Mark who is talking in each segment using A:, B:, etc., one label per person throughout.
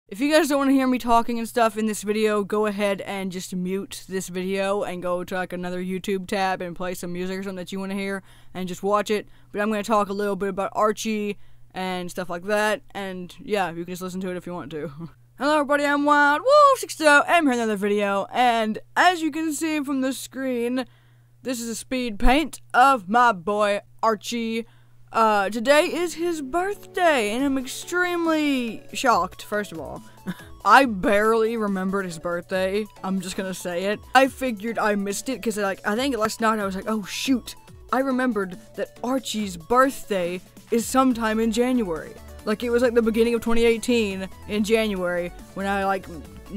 A: If you guys don't want to hear me talking and stuff in this video, go ahead and just mute this video and go to like another YouTube tab and play some music or something that you want to hear and just watch it. But I'm going to talk a little bit about Archie and stuff like that, and yeah, you can just listen to it if you want to. Hello everybody, I'm Wild Wolf 60, and I'm here in another video, and as you can see from the screen, this is a speed paint of my boy Archie. Today is his birthday, and I'm extremely shocked, first of all. I barely remembered his birthday, I'm just gonna say it. I figured I missed it, because I think last night I was like, oh shoot, I remembered that Archie's birthday is sometime in January. Like, it was like the beginning of 2018 in January, when I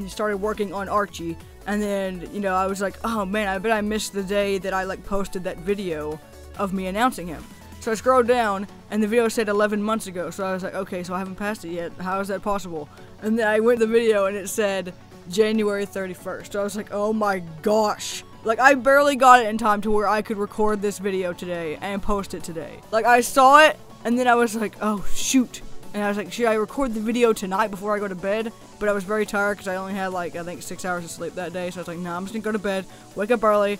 A: started working on Archie, and then, you know, I was like, oh man, I bet I missed the day that I posted that video of me announcing him. So I scrolled down, and the video said 11 months ago, so I was like, okay, so I haven't passed it yet, how is that possible? And then I went to the video, and it said January 31st, so I was like, oh my gosh. Like, I barely got it in time to where I could record this video today, and post it today. Like, I saw it, and then I was like, oh shoot. And I was like, should I record the video tonight before I go to bed? But I was very tired, because I only had I think 6 hours of sleep that day, so I was like, nah, I'm just gonna go to bed, wake up early,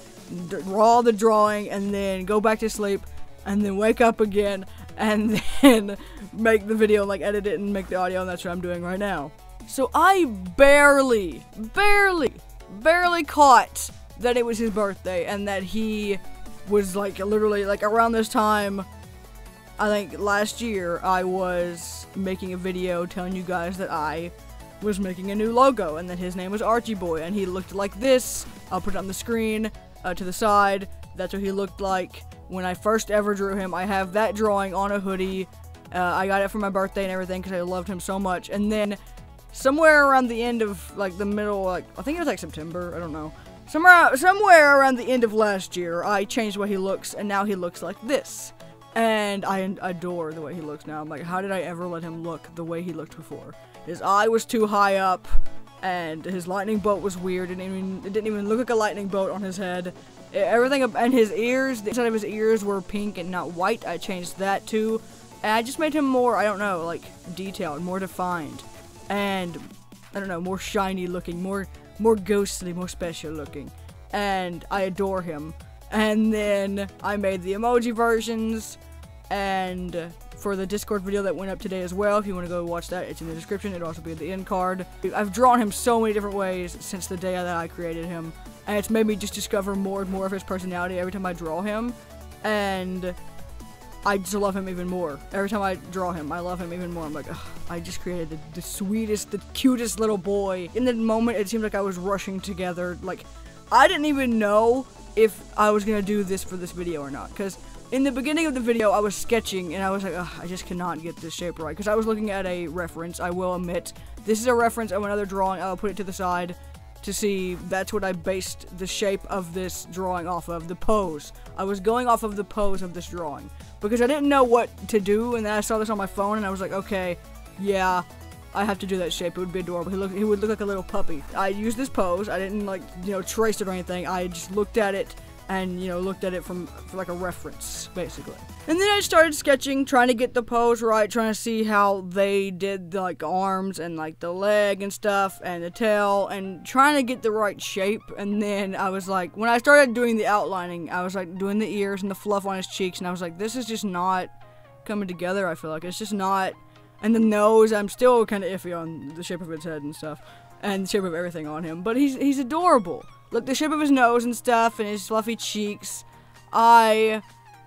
A: draw the drawing, and then go back to sleep, and then wake up again, and then make the video, edit it and make the audio, and that's what I'm doing right now. So I barely caught that it was his birthday, and that he was literally around this time, I think last year, I was making a video telling you guys that I was making a new logo, and that his name was Archie Boy, and he looked like this. I'll put it on the screen, to the side. That's what he looked like when I first ever drew him. I have that drawing on a hoodie. I got it for my birthday and everything because I loved him so much. And then somewhere around the end of the middle, I think it was September, I don't know. Somewhere around the end of last year, I changed the way he looks, and now he looks like this. And I adore the way he looks now. I'm like, how did I ever let him look the way he looked before? His eye was too high up, and his lightning bolt was weird. It didn't even look like a lightning bolt on his head. Everything, and his ears, the inside of his ears were pink and not white. I changed that too. And I just made him more, I don't know, detailed, more defined. And, I don't know, more shiny looking, more ghostly, more special looking. And I adore him. And then I made the emoji versions, and for the Discord video that went up today as well, if you want to go watch that, it's in the description. It'll also be at the end card. I've drawn him so many different ways since the day that I created him, and it's made me just discover more and more of his personality every time I draw him, and I just love him even more. Every time I draw him, I love him even more. I'm like, ugh, I just created the sweetest, the cutest little boy. In the moment, it seemed like I was rushing together. I didn't even know if I was gonna do this for this video or not, because in the beginning of the video I was sketching and I was like, ugh, I just cannot get this shape right, because I was looking at a reference. I will admit, this is a reference of another drawing. I'll put it to the side to see. That's what I based the shape of this drawing off of, the pose. I was going off of the pose of this drawing, because I didn't know what to do, and then I saw this on my phone and I was like, okay, yeah, I have to do that shape. It would be adorable. He would look like a little puppy. I used this pose. I didn't trace it or anything. I just looked at it and, looked at it for a reference, basically. And then I started sketching, trying to get the pose right, trying to see how they did the arms and the leg and stuff and the tail, and trying to get the right shape. And then I was like, when I started doing the outlining, I was doing the ears and the fluff on his cheeks, and I was like, this is just not coming together. I feel like it's just not. And the nose, I'm still kind of iffy on the shape of his head and stuff, and the shape of everything on him, but he's adorable. Look, the shape of his nose and stuff, and his fluffy cheeks, I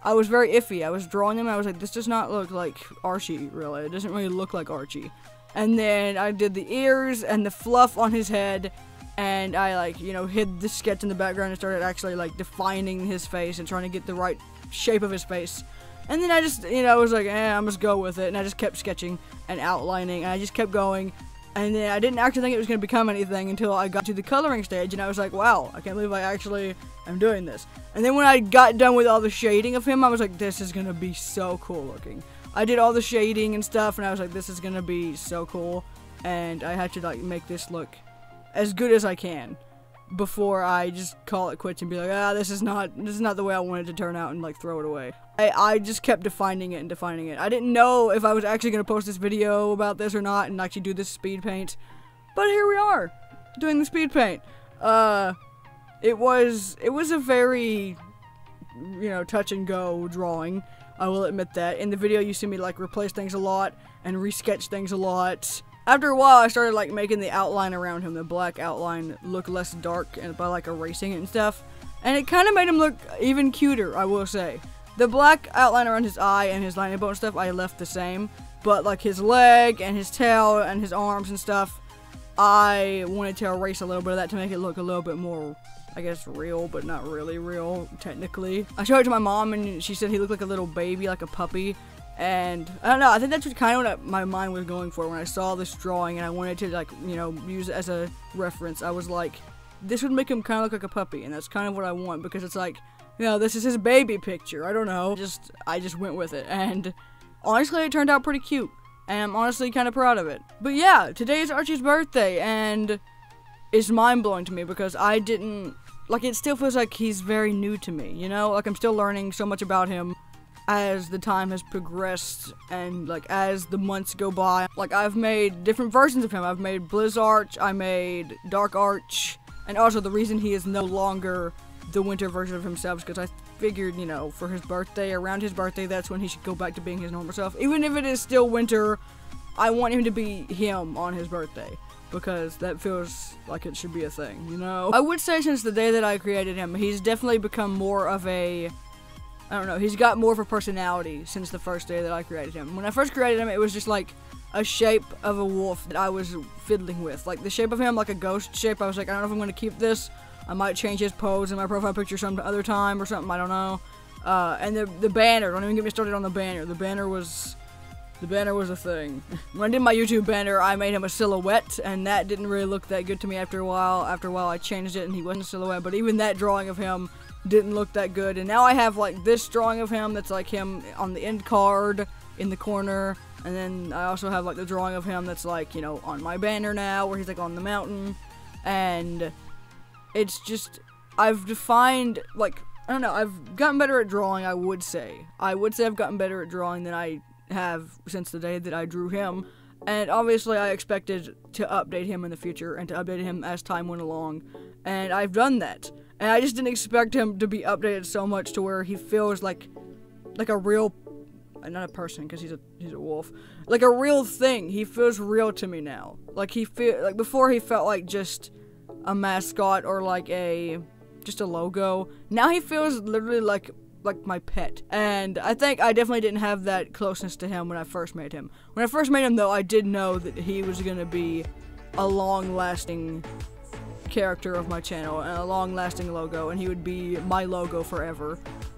A: was very iffy. I was drawing him, and I was like, this does not look like Archie, really. It doesn't really look like Archie. And then I did the ears and the fluff on his head, and I, hid the sketch in the background and started actually, defining his face and trying to get the right shape of his face. And then I just, was like, I'm just go with it, and I just kept sketching and outlining, and I just kept going, and then I didn't actually think it was going to become anything until I got to the coloring stage, and I was like, wow, I can't believe I actually am doing this. And then when I got done with all the shading of him, I was like, this is going to be so cool looking. I did all the shading and stuff, and I was like, this is going to be so cool, and I had to, make this look as good as I can. before I just call it quits and be like, this is not the way I wanted to turn out, and like throw it away. I just kept defining it and defining it. I didn't know if I was actually gonna post this video about this or not and actually do this speed paint, but here we are, doing the speed paint. It was a very, you know, touch and go drawing. I will admit that. In the video, you see me like replace things a lot and resketch things a lot. After a while, I started like making the outline around him, the black outline, look less dark, and by like erasing it and stuff. And it kind of made him look even cuter, I will say. The black outline around his eye and his lightning bolt and stuff, I left the same. But like his leg and his tail and his arms and stuff, I wanted to erase a little bit of that to make it look a little bit more, I guess, real, but not really real, technically. I showed it to my mom, and she said he looked like a little baby, like a puppy. And I don't know, I think that's kind of what my mind was going for when I saw this drawing, and I wanted to, like, you know, use it as a reference. I was like, this would make him kind of look like a puppy, and that's kind of what I want, because it's like, you know, this is his baby picture. I don't know. I just went with it, and honestly, it turned out pretty cute, and I'm honestly kind of proud of it. But yeah, today is Archie's birthday, and it's mind-blowing to me because I didn't, like, it still feels like he's very new to me, you know? Like, I'm still learning so much about him as the time has progressed and, like, as the months go by. Like, I've made different versions of him. I've made Blizz Arch, I made Dark Arch, and also the reason he is no longer the winter version of himself is because I figured, you know, for his birthday, around his birthday, that's when he should go back to being his normal self. Even if it is still winter, I want him to be him on his birthday, because that feels like it should be a thing, you know? I would say since the day that I created him, he's definitely become more of a, I don't know, he's got more of a personality since the first day that I created him. When I first created him, it was just like a shape of a wolf that I was fiddling with. Like the shape of him, like a ghost shape, I was like, I don't know if I'm going to keep this. I might change his pose in my profile picture some other time or something, I don't know. And the banner, don't even get me started on the banner. The banner was a thing. When I did my YouTube banner, I made him a silhouette, and that didn't really look that good to me after a while. After a while, I changed it, and he wasn't a silhouette, but even that drawing of him didn't look that good. And now I have, like, this drawing of him that's, like, him on the end card in the corner, and then I also have, like, the drawing of him that's, like, you know, on my banner now, where he's, like, on the mountain, and it's just, I've defined, like, I don't know, I've gotten better at drawing, I would say. I would say I've gotten better at drawing than I have since the day that I drew him, and obviously I expected to update him in the future and to update him as time went along, and I've done that, and I just didn't expect him to be updated so much to where he feels like a real, not a person because he's a wolf, like a real thing. He feels real to me now. Like before he felt like just a mascot or like just a logo. Now he feels literally like my pet. And I think I definitely didn't have that closeness to him when I first made him. When I first made him, though, I did know that he was going to be a long-lasting character of my channel and a long-lasting logo, and he would be my logo forever.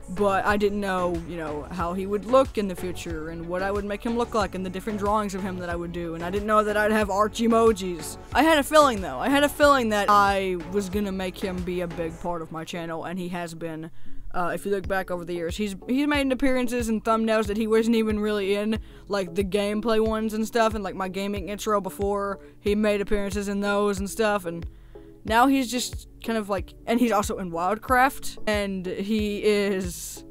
A: But I didn't know, you know, how he would look in the future and what I would make him look like and the different drawings of him that I would do. And I didn't know that I'd have Archie emojis. I had a feeling, though. I had a feeling that I was going to make him be a big part of my channel, and he has been. If you look back over the years, he's made appearances and thumbnails that he wasn't even really in, like the gameplay ones and stuff, and like my gaming intro before, he made appearances in those and stuff, and now he's just kind of like, and he's also in Wildcraft, and he is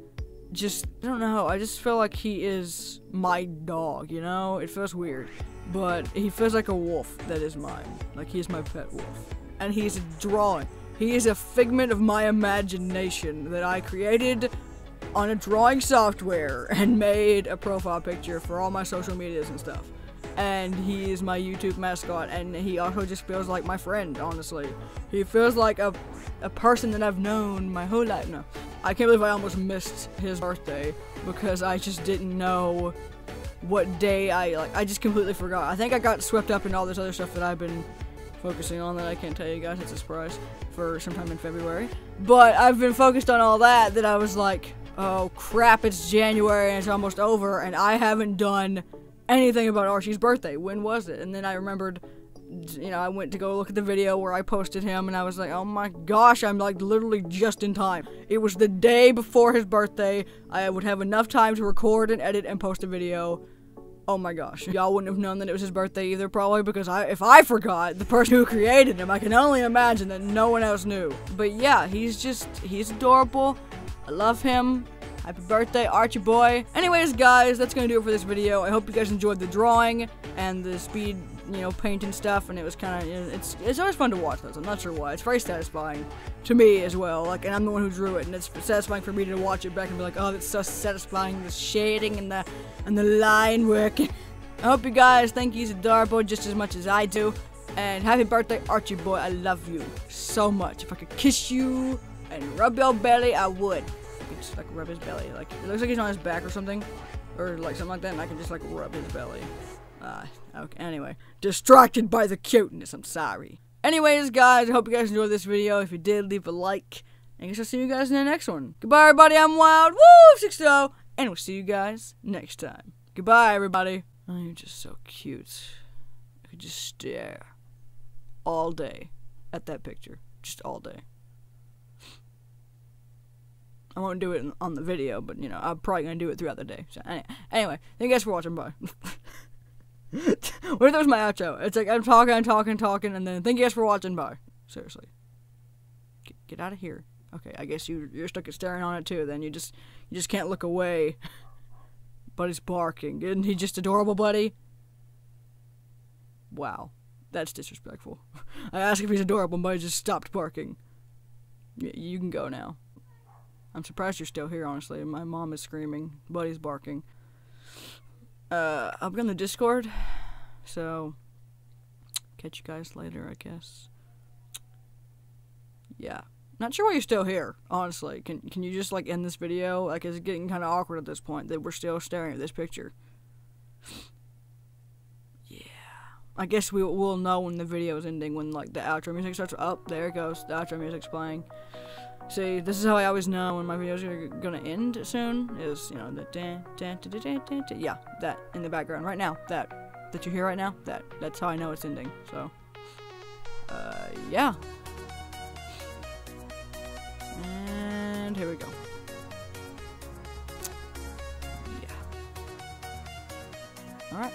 A: just, I don't know, I just feel like he is my dog, you know? It feels weird, but he feels like a wolf that is mine, like he's my pet wolf, and he's a drawing. He is a figment of my imagination that I created on a drawing software and made a profile picture for all my social medias and stuff. And he is my YouTube mascot, and he also just feels like my friend, honestly. He feels like a person that I've known my whole life. No, I can't believe I almost missed his birthday because I just didn't know what day I just completely forgot. I think I got swept up in all this other stuff that I've been focusing on that I can't tell you guys. It's a surprise for sometime in February. But I've been focused on all that I was like, oh crap, it's January and it's almost over and I haven't done anything about Archie's birthday. When was it? And then I remembered, you know, I went to go look at the video where I posted him and I was like, oh my gosh, I'm like literally just in time. It was the day before his birthday. I would have enough time to record and edit and post a video. Oh my gosh, y'all wouldn't have known that it was his birthday either, probably, because if I forgot, the person who created him, I can only imagine that no one else knew. But yeah, he's adorable. I love him. Happy birthday, Archie boy. Anyways, guys, that's gonna do it for this video. I hope you guys enjoyed the drawing and the speed, paint and stuff, and it was kind of, it's always fun to watch those. I'm not sure why. It's very satisfying to me as well. Like, and I'm the one who drew it, and it's satisfying for me to watch it back and be like, oh, that's so satisfying, the shading and the line work. I hope you guys think he's adorable just as much as I do. And happy birthday, Archie boy. I love you so much. If I could kiss you and rub your belly, I would. I could just like rub his belly. Like, it looks like he's on his back or something. Or like something like that, and I can just like rub his belly. Okay, anyway. Distracted by the cuteness, I'm sorry. Anyways, guys, I hope you guys enjoyed this video. If you did, leave a like. And I guess I'll see you guys in the next one. Goodbye, everybody. I'm Wild. Woo! 60. And we'll see you guys next time. Goodbye, everybody. Oh, you're just so cute. I could just stare all day at that picture. Just all day. I won't do it on the video, but, I'm probably going to do it throughout the day. So, anyway, thank you guys for watching. Bye. What if that was my outro? It's like, I'm talking, and then thank you guys for watching. Bye. Seriously. Get out of here. Okay, I guess you're stuck at staring on it too, then you just can't look away. Buddy's barking. Isn't he just adorable, buddy? Wow. That's disrespectful. I asked if he's adorable, and Buddy just stopped barking. You can go now. I'm surprised you're still here, honestly. My mom is screaming. Buddy's barking. I'll be on the Discord, so catch you guys later, I guess. Yeah. Not sure why you're still here, honestly. Can you just, like, end this video? Like, it's getting kind of awkward at this point that we're still staring at this picture. Yeah. I guess we'll know when the video is ending, when, like, the outro music starts. Oh, there it goes. The outro music's playing. See, this is how I always know when my videos are gonna end soon, is, the yeah, that in the background right now, that you hear right now, that's how I know it's ending. So, yeah. And here we go. Yeah. Alright.